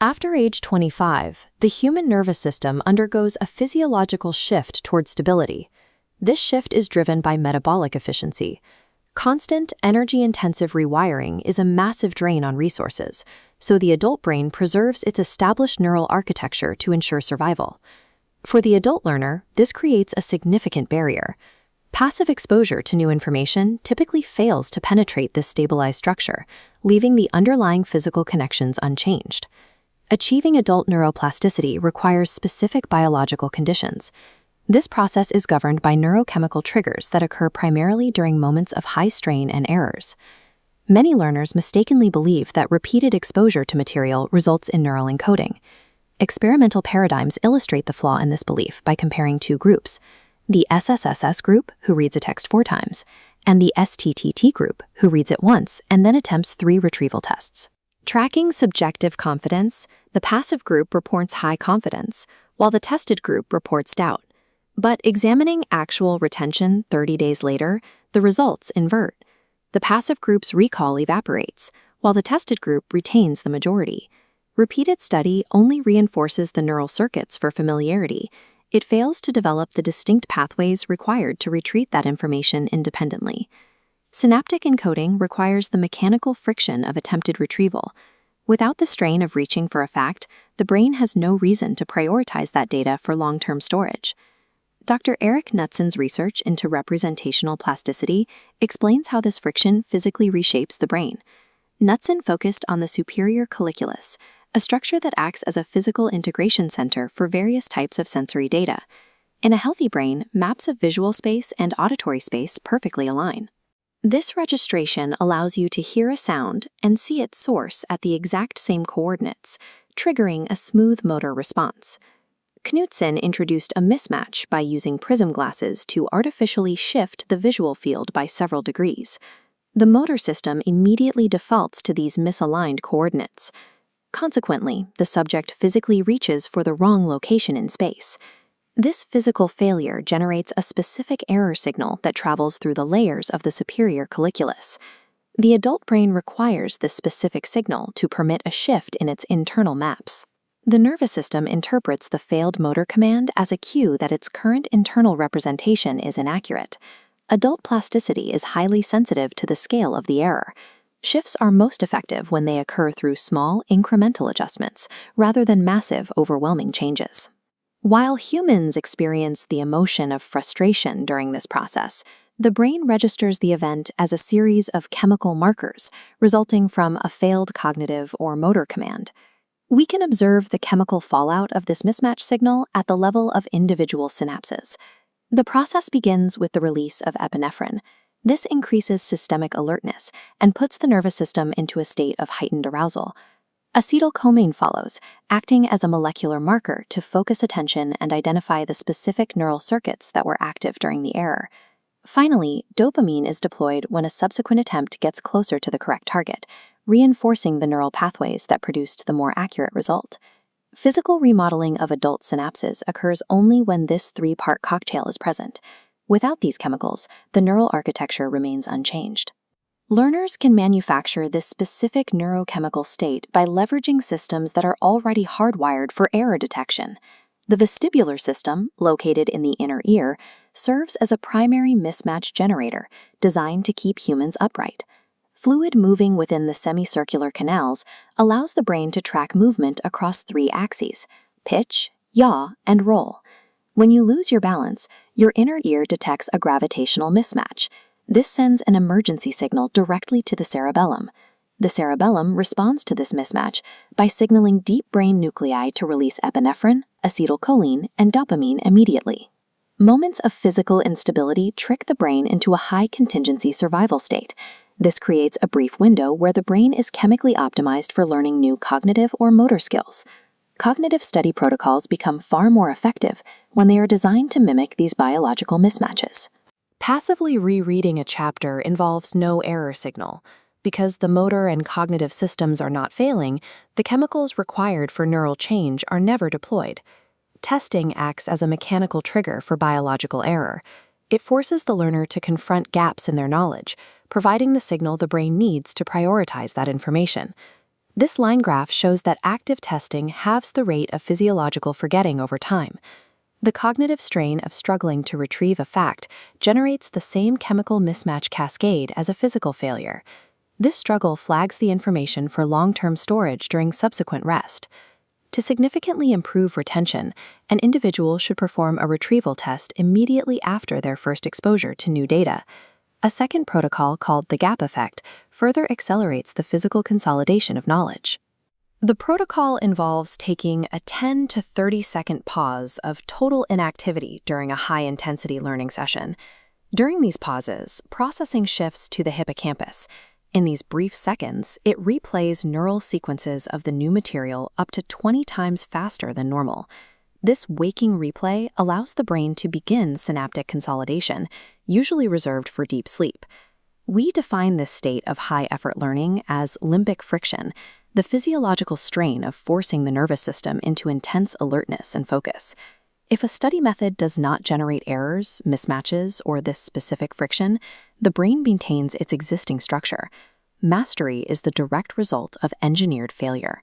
After age 25, the human nervous system undergoes a physiological shift toward stability. This shift is driven by metabolic efficiency. Constant, energy-intensive rewiring is a massive drain on resources, so the adult brain preserves its established neural architecture to ensure survival. For the adult learner, this creates a significant barrier. Passive exposure to new information typically fails to penetrate this stabilized structure, leaving the underlying physical connections unchanged. Achieving adult neuroplasticity requires specific biological conditions. This process is governed by neurochemical triggers that occur primarily during moments of high strain and errors. Many learners mistakenly believe that repeated exposure to material results in neural encoding. Experimental paradigms illustrate the flaw in this belief by comparing two groups: the SSSS group, who reads a text 4 times, and the STTT group, who reads it once and then attempts 3 retrieval tests. Tracking subjective confidence, the passive group reports high confidence, while the tested group reports doubt. But examining actual retention 30 days later, the results invert. The passive group's recall evaporates, while the tested group retains the majority. Repeated study only reinforces the neural circuits for familiarity. It fails to develop the distinct pathways required to retrieve that information independently. Synaptic encoding requires the mechanical friction of attempted retrieval. Without the strain of reaching for a fact, the brain has no reason to prioritize that data for long-term storage. Dr. Eric Knutson's research into representational plasticity explains how this friction physically reshapes the brain. Knutson focused on the superior colliculus, a structure that acts as a physical integration center for various types of sensory data. In a healthy brain, maps of visual space and auditory space perfectly align. This registration allows you to hear a sound and see its source at the exact same coordinates, triggering a smooth motor response. Knutson introduced a mismatch by using prism glasses to artificially shift the visual field by several degrees. The motor system immediately defaults to these misaligned coordinates. Consequently, the subject physically reaches for the wrong location in space. This physical failure generates a specific error signal that travels through the layers of the superior colliculus. The adult brain requires this specific signal to permit a shift in its internal maps. The nervous system interprets the failed motor command as a cue that its current internal representation is inaccurate. Adult plasticity is highly sensitive to the scale of the error. Shifts are most effective when they occur through small, incremental adjustments, rather than massive, overwhelming changes. While humans experience the emotion of frustration during this process, the brain registers the event as a series of chemical markers resulting from a failed cognitive or motor command. We can observe the chemical fallout of this mismatch signal at the level of individual synapses. The process begins with the release of epinephrine. This increases systemic alertness and puts the nervous system into a state of heightened arousal. Acetylcholine follows, acting as a molecular marker to focus attention and identify the specific neural circuits that were active during the error. Finally, dopamine is deployed when a subsequent attempt gets closer to the correct target, reinforcing the neural pathways that produced the more accurate result. Physical remodeling of adult synapses occurs only when this 3-part cocktail is present. Without these chemicals, the neural architecture remains unchanged. Learners can manufacture this specific neurochemical state by leveraging systems that are already hardwired for error detection. The vestibular system, located in the inner ear, serves as a primary mismatch generator designed to keep humans upright. Fluid moving within the semicircular canals allows the brain to track movement across 3 axes: pitch, yaw, and roll. When you lose your balance, your inner ear detects a gravitational mismatch. This sends an emergency signal directly to the cerebellum. The cerebellum responds to this mismatch by signaling deep brain nuclei to release epinephrine, acetylcholine, and dopamine immediately. Moments of physical instability trick the brain into a high-contingency survival state. This creates a brief window where the brain is chemically optimized for learning new cognitive or motor skills. Cognitive study protocols become far more effective when they are designed to mimic these biological mismatches. Passively rereading a chapter involves no error signal. Because the motor and cognitive systems are not failing, the chemicals required for neural change are never deployed. Testing acts as a mechanical trigger for biological error. It forces the learner to confront gaps in their knowledge, providing the signal the brain needs to prioritize that information. This line graph shows that active testing halves the rate of physiological forgetting over time. The cognitive strain of struggling to retrieve a fact generates the same chemical mismatch cascade as a physical failure. This struggle flags the information for long-term storage during subsequent rest. To significantly improve retention, an individual should perform a retrieval test immediately after their first exposure to new data. A second protocol, called the gap effect, further accelerates the physical consolidation of knowledge. The protocol involves taking a 10 to 30-second pause of total inactivity during a high-intensity learning session. During these pauses, processing shifts to the hippocampus. In these brief seconds, it replays neural sequences of the new material up to 20 times faster than normal. This waking replay allows the brain to begin synaptic consolidation, usually reserved for deep sleep. We define this state of high-effort learning as limbic friction, the physiological strain of forcing the nervous system into intense alertness and focus. If a study method does not generate errors, mismatches, or this specific friction, the brain maintains its existing structure. Mastery is the direct result of engineered failure.